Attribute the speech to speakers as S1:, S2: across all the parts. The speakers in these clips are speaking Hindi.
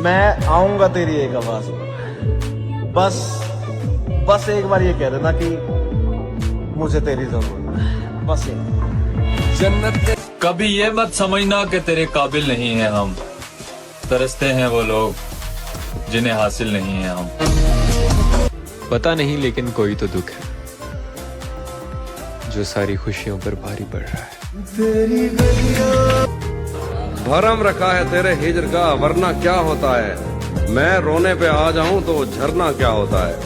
S1: मैं आऊंगा तेरी एक आवाज में, बस एक बार ये कह देना कि मुझे तेरी जरूरत है, बस ये।
S2: जन्नत कभी ये मत समझना कि तेरे काबिल नहीं है हम, तरसते हैं वो लोग जिन्हें हासिल नहीं है हम।
S3: पता नहीं लेकिन कोई तो दुख है जो सारी खुशियों पर भारी पड़ रहा है।
S4: भरम रखा है तेरे हिजर का, वरना क्या होता है। मैं रोने पे आ जाऊं तो झरना क्या होता है।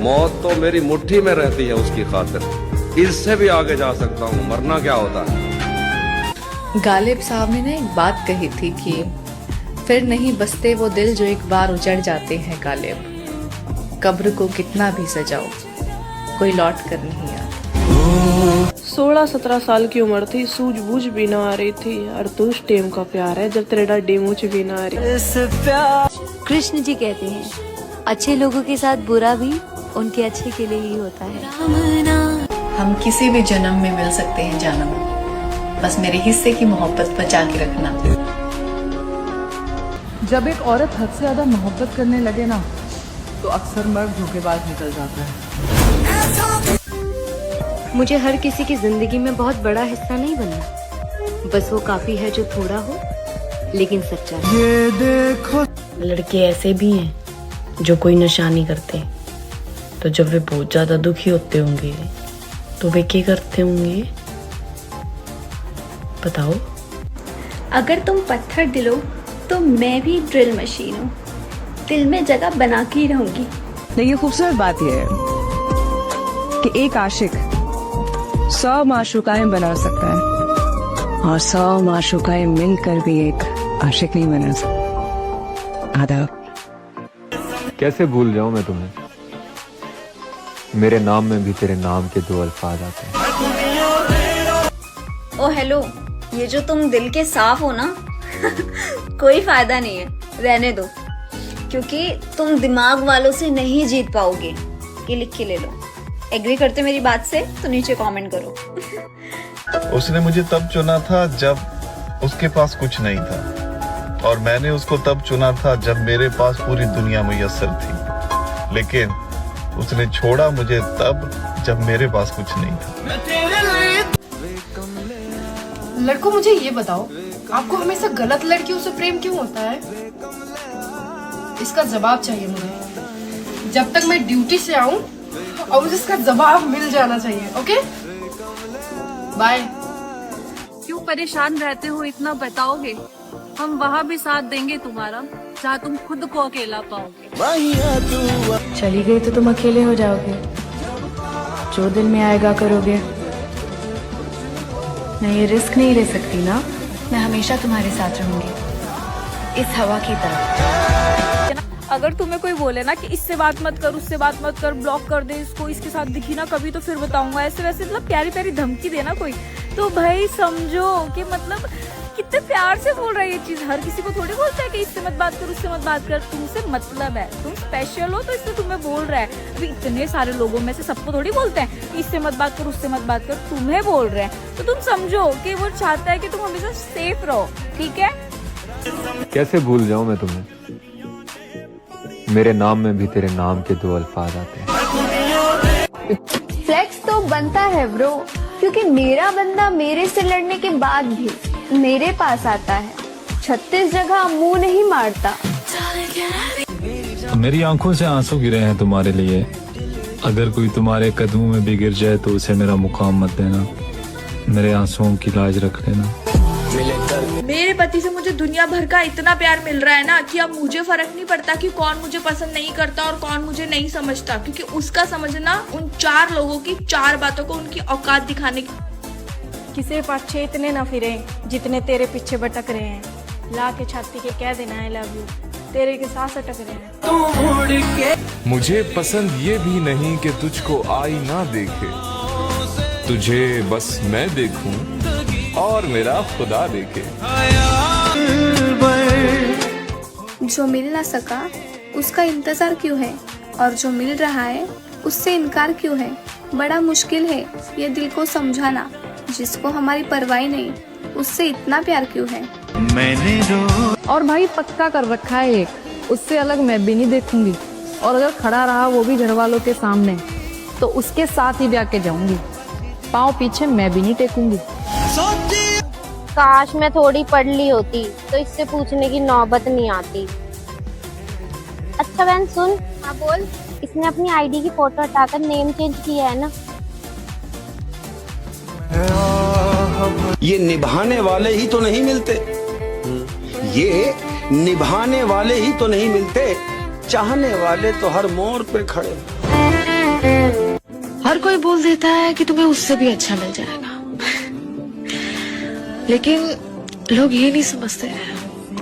S4: मौत तो मेरी मुट्ठी में रहती है उसकी खातिर, इससे भी आगे जा सकता हूं, मरना क्या होता है।
S5: गालिब साहब ने ना एक बात कही थी कि फिर नहीं बसते वो दिल जो एक बार उजड़ जाते हैं गालिब। कब्र को कितना भी सजाओ, कोई लौट कर नहीं आता।
S6: 16-17 साल की उम्र थी, सूझबूझ भी ना आ रही थी। और तू उस टेम का प्यार है जब तेरा डेमोच भी ना आ रही।
S7: कृष्ण जी कहते हैं अच्छे लोगों के साथ बुरा भी उनके अच्छे के लिए ही होता है।
S5: हम किसी भी जन्म में मिल सकते हैं जानम, बस मेरे हिस्से की मोहब्बत बचा के रखना।
S8: जब एक औरत हद से ज्यादा मोहब्बत करने लगे ना, तो अक्सर मर्द धोखेबाज निकल जाता है।
S7: मुझे हर किसी की जिंदगी में बहुत बड़ा हिस्सा नहीं बनना, बस वो काफी है जो थोड़ा हो लेकिन सच्चा है।
S8: ये देखो,
S9: लड़के ऐसे भी हैं जो कोई नशा नहीं करते, तो जब वे बहुत ज्यादा दुखी होते होंगे तो वे क्या करते होंगे बताओ।
S10: अगर तुम पत्थर दिलो तो मैं भी ड्रिल मशीन हूँ, दिल में जगह बना के ही रहूंगी।
S8: देखिए खूबसूरत बात यह है कि एक आशिक 100 माशूकाएं बना सकता है, और 100 माशूकाएं मिलकर भी एक आशिक नहीं बना सकता। आदाब।
S3: कैसे भूल जाऊं मैं तुम्हें, मेरे नाम में भी तेरे नाम के 2 अल्फाज आते हैं।
S10: ओ हेलो, ये जो तुम दिल के साफ हो ना कोई फायदा नहीं है, रहने दो, क्योंकि तुम दिमाग वालों से नहीं जीत पाओगे। ये लिख के ले लो। एग्री करते मेरी बात से तो नीचे कमेंट करो।
S11: उसने मुझे तब चुना था जब उसके पास कुछ नहीं था, और मैंने उसको तब चुना था जब मेरे पास पूरी दुनिया मुयस्सर थी। लेकिन उसने छोड़ा मुझे तब जब मेरे पास कुछ नहीं था।
S12: लड़कों मुझे ये बताओ, आपको हमेशा गलत लड़कियों से प्रेम क्यों होता है? इसका जवाब चाहिए मुझे। जब तक मैं ड्यूटी से आऊं और मुझे इसका जवाब मिल जाना चाहिए। Okay, bye.
S6: क्यों परेशान रहते हो, इतना बताओगे? हम वहाँ भी साथ देंगे तुम्हारा जहाँ तुम खुद को अकेला पाओगे।
S9: चली गई तो तुम अकेले हो जाओगे, जो दिल में आएगा करोगे। मैं ये रिस्क नहीं ले सकती ना। मैं हमेशा तुम्हारे साथ रहूंगी, इस हवा की तरह।
S6: अगर तुम्हें कोई बोले ना कि इससे बात मत कर, उससे बात मत कर, ब्लॉक कर दे इसको, इसके साथ दिखी ना कभी तो फिर बताऊंगा, ऐसे वैसे मतलब प्यारी प्यारी धमकी देना कोई, तो भाई समझो कि मतलब कितने प्यार से बोल रहा है ये चीज। हर किसी को थोड़ी बोलता है कि इससे मत बात कर, उससे मत बात कर। तुमसे मतलब है, तुम स्पेशल हो तो इसलिए तुम्हें बोल रहा है। अभी इतने सारे लोगों में से सबको थोड़ी बोलते हैं कि इससे मत बात कर, उससे मत बात कर, तुम्हें बोल रहे हैं तो तुम समझो कि वो चाहता है कि तुम हमेशा सेफ रहो। ठीक है,
S3: कैसे भूल जाऊं मैं तुम्हें, मेरे नाम में भी तेरे नाम के 2 अल्फाज आते हैं।
S10: फ्लेक्स तो बनता है ब्रो, क्योंकि मेरा बंदा मेरे से लड़ने के बाद भी मेरे पास आता है। 36 जगह मुंह नहीं मारता।
S2: मेरी आंखों से आंसू गिरे हैं तुम्हारे लिए, अगर कोई तुम्हारे कदमों में भी गिर जाए तो उसे मेरा मुकाम मत देना, मेरे आंसुओं की लाज रख लेना।
S12: मेरे पति से मुझे दुनिया भर का इतना प्यार मिल रहा है ना कि अब मुझे फर्क नहीं पड़ता कि कौन मुझे पसंद नहीं करता और कौन मुझे नहीं समझता, क्योंकि उसका समझना उन 4 लोगों की 4 बातों को उनकी औकात दिखाने की।
S6: किसी पाछे इतने ना फिरे जितने तेरे पीछे भटक रहे हैं। ला के छाती के कह देना आई लव यू, तेरे के साथ अटक रहे हैं।
S13: मुझे पसंद ये भी नहीं कि तुझको आई ना देखे, तुझे बस मैं देखूं और मेरा खुदा देखे।
S10: जो मिल ना सका उसका इंतजार क्यों है, और जो मिल रहा है उससे इनकार क्यों है? बड़ा मुश्किल है ये दिल को समझाना, जिसको हमारी परवाह नहीं उससे इतना प्यार क्यों है।
S8: और भाई पक्का कर रखा है एक,
S5: उससे अलग मैं भी नहीं देखूंगी, और अगर खड़ा रहा वो भी घर वालों के सामने तो उसके साथ ही ब्याह के जाऊंगी। पाँव पीछे मैं भी नहीं टेकूंगी।
S10: काश मैं थोड़ी पढ़ ली होती तो इससे पूछने की नौबत नहीं आती। अच्छा बहन सुन। हाँ बोल। इसने अपनी आईडी की फोटो हटाकर नेम चेंज किया है ना?
S14: ये निभाने वाले ही तो नहीं मिलते, ये निभाने वाले ही तो नहीं मिलते, चाहने वाले तो हर मोड़ पे खड़े।
S9: हर कोई बोल देता है कि तुम्हें उससे भी अच्छा मिल जाएगा, लेकिन लोग ये नहीं समझते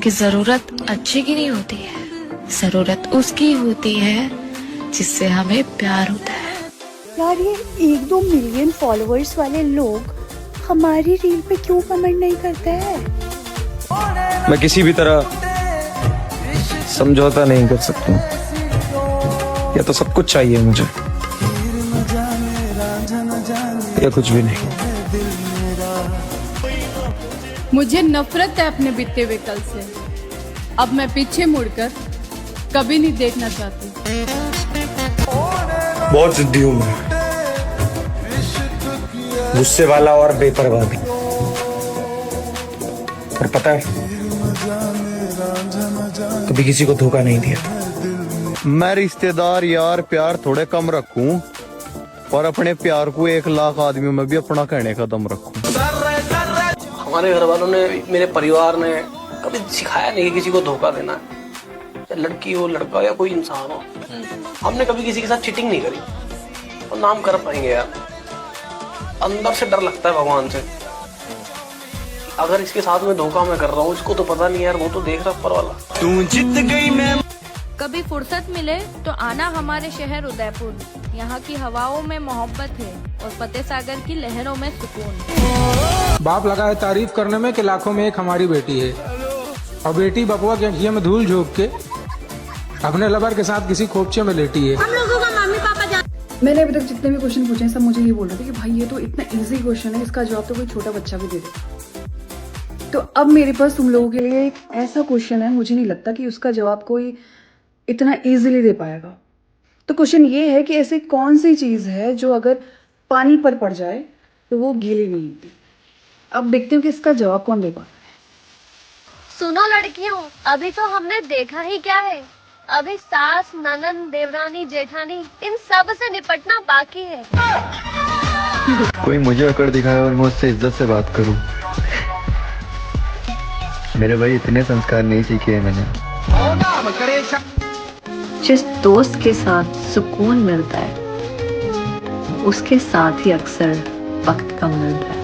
S9: कि जरूरत अच्छे की नहीं होती है, जरूरत उसकी होती है जिससे हमें प्यार होता है।
S12: यार ये 1-2 मिलियन फॉलोअर्स वाले लोग हमारी रील पे क्यों कमेंट नहीं करते हैं?
S1: मैं किसी भी तरह समझौता नहीं कर सकता, या तो सब कुछ चाहिए मुझे या कुछ भी नहीं।
S5: मुझे नफरत है अपने बीते हुए कल से। अब मैं पीछे मुड़कर कभी नहीं देखना चाहती।
S1: बहुत जिद्दी हूँ मैं, गुस्से वाला और बेपरवाह भी। और पता है, कभी किसी को धोखा नहीं दिया।
S11: मैं रिश्तेदार यार प्यार थोड़े कम रखूं और अपने प्यार को 1 लाख आदमियों में भी अपना कहने का दम रखूं।
S1: हमारे घर वालों ने, मेरे परिवार ने कभी सिखाया नहीं कि किसी को धोखा देना है, लड़की हो लड़का या कोई इंसान हो। हमने कभी किसी के साथ चीटिंग नहीं करी, और नाम कर पाएंगे यार। अंदर से डर लगता है भगवान से, अगर इसके साथ में धोखा मैं कर रहा हूँ, इसको तो पता नहीं यार, वो तो देख रहा ऊपर वाला।
S14: तू जीत गई मैं।
S6: कभी फुर्सत मिले तो आना हमारे शहर उदयपुर। यहाँ की हवाओं में मोहब्बत है और फतेह सागर की लहरों में सुकून।
S15: बाप लगा है तारीफ करने में कि लाखों में एक हमारी बेटी है, और बेटी बपुआ की अखियों में धूल झोंक के अपने लवर के साथ किसी खोपचे में लेटी है।
S10: हम लोगों का मम्मी पापा
S5: मैंने अभी तक जितने भी क्वेश्चन पूछे हैं सब मुझे ये बोल रहे थे कि भाई ये तो इतना इजी क्वेश्चन है, इसका जवाब तो कोई छोटा बच्चा भी दे दे। तो अब मेरे पास तुम लोगों के लिए एक ऐसा क्वेश्चन है, मुझे नहीं लगता कि उसका जवाब कोई इतना इजीली दे पाएगा। तो क्वेश्चन ये है कि ऐसी कौन सी चीज़ है जो अगर पानी पर पड़ जाए तो वो गीली नहीं होती। अब देखते हो कि इसका जवाब कौन दे पाता है।
S10: सुनो लड़कियों, अभी तो हमने देखा ही क्या है, अभी सास ननद देवरानी जेठानी इन सब से निपटना बाकी है।
S3: कोई मुझे अकड़ दिखाए और मैं उससे इज्जत से बात करूं। मेरे भाई इतने संस्कार नहीं सीखे हैं मैंने।
S7: जिस दोस्त के साथ सुकून मिलता है उसके साथ ही अक्सर वक्त कम मिलता है।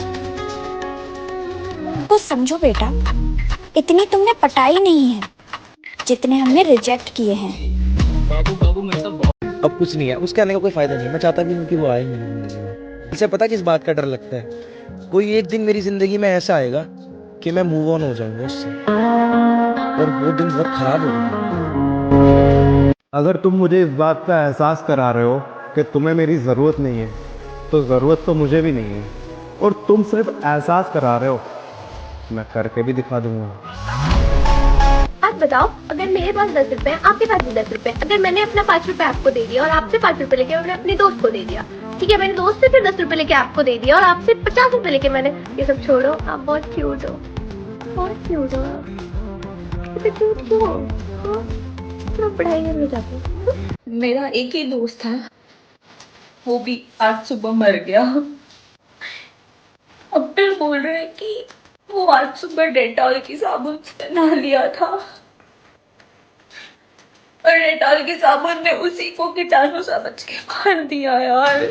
S10: तो समझो बेटा, इतनी तुमने पटाई नहीं है जितने हमने रिजेक्ट किए हैं।
S1: अब कुछ नहीं है, उसके आने का कोई फायदा नहीं है। मैं चाहता भी हूँ कि वो आए नहीं। इसे पता किस बात का डर लगता है, कोई एक दिन मेरी जिंदगी में ऐसा आएगा कि मैं मूव ऑन हो जाऊंगा उससे, और वो दिन बहुत खराब होगा।
S11: अगर तुम मुझे इस बात का एहसास करा रहे हो कि तुम्हें मेरी ज़रूरत नहीं है, तो ज़रूरत तो मुझे भी नहीं है। और तुम सिर्फ एहसास करा रहे हो, मैं करके भी दिखा दूंगा।
S10: आप बताओ, अगर मेरे पास 10 रुपए हैं, आपके पास भी 10 रुपए, अगर मैंने अपना 5 रुपए आपको दे दिया और आपसे 5 रुपए लेके मैंने अपने दोस्त को दे दिया, ठीक है, मैंने दोस्त से फिर 10 रुपए लेके आपको दे दिया और आपसे 50 रुपए लेके मैंने, ये सब छोड़ो, आप बहुत क्यूट हो, बहुत क्यूट हो, इतने क्यूट क्यों हो? मैं पढ़ाई करने जाती हूँ।
S12: मेरा एक ही दोस्त है, वो भी आज सुबह मर गया। अब फिर बोल रहे हैं कि वो आज सुबह डेटॉल की साबुन से नहा लिया था और डेटॉल की साबुन ने उसी को कीटाणु समझ के मार दिया। यार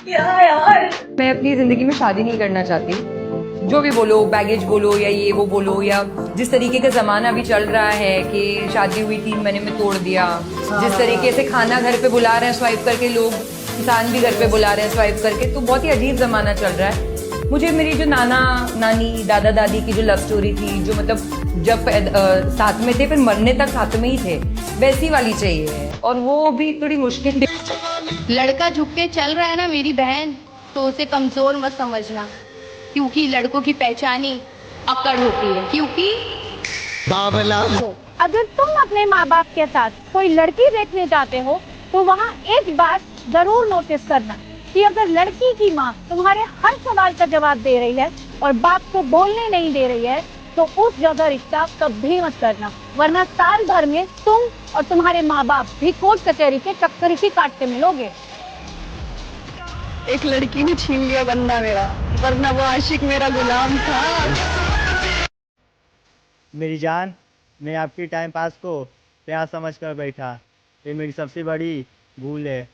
S12: यार
S8: मैं अपनी जिंदगी में शादी नहीं करना चाहती। जो भी बोलो, बैगेज बोलो या ये वो बोलो, या जिस तरीके का जमाना अभी चल रहा है कि शादी हुई 3 महीने में तोड़ दिया, जिस तरीके से खाना घर पे बुला रहे हैं स्वाइप करके, लोग इंसान भी घर पे बुला रहे हैं स्वाइप करके, तो बहुत ही अजीब जमाना चल रहा है। मुझे मेरी जो नाना नानी दादा दादी की जो लव स्टोरी थी, जो मतलब जब साथ में थे फिर मरने तक साथ में ही थे, वैसी वाली चाहिए, और वो भी थोड़ी मुश्किल।
S10: लड़का झुक के चल रहा है ना मेरी बहन, तो उसे कमजोर मत समझना, क्योंकि लड़कों की पहचान ही अकड़ होती है। क्योंकि
S16: अगर तुम अपने माँ बाप के साथ कोई लड़की देखने जाते हो तो वहाँ एक बात जरूर नोटिस करना कि अगर लड़की की माँ तुम्हारे हर सवाल का जवाब दे रही है और बाप को बोलने नहीं दे रही है तो उस जगह रिश्ता कभी मत करना, वरना साल भर में तुम और तुम्हारे माँ बाप भी कोर्ट कचहरी के चक्कर ही काटते मिलोगे।
S8: एक लड़की ने छीन लिया बंदा मेरा, वरना वो आशिक मेरा गुलाम था।
S17: मेरी जान, मैं आपकी टाइम पास को प्यार समझ कर बैठा, ये मेरी सबसे बड़ी भूल है।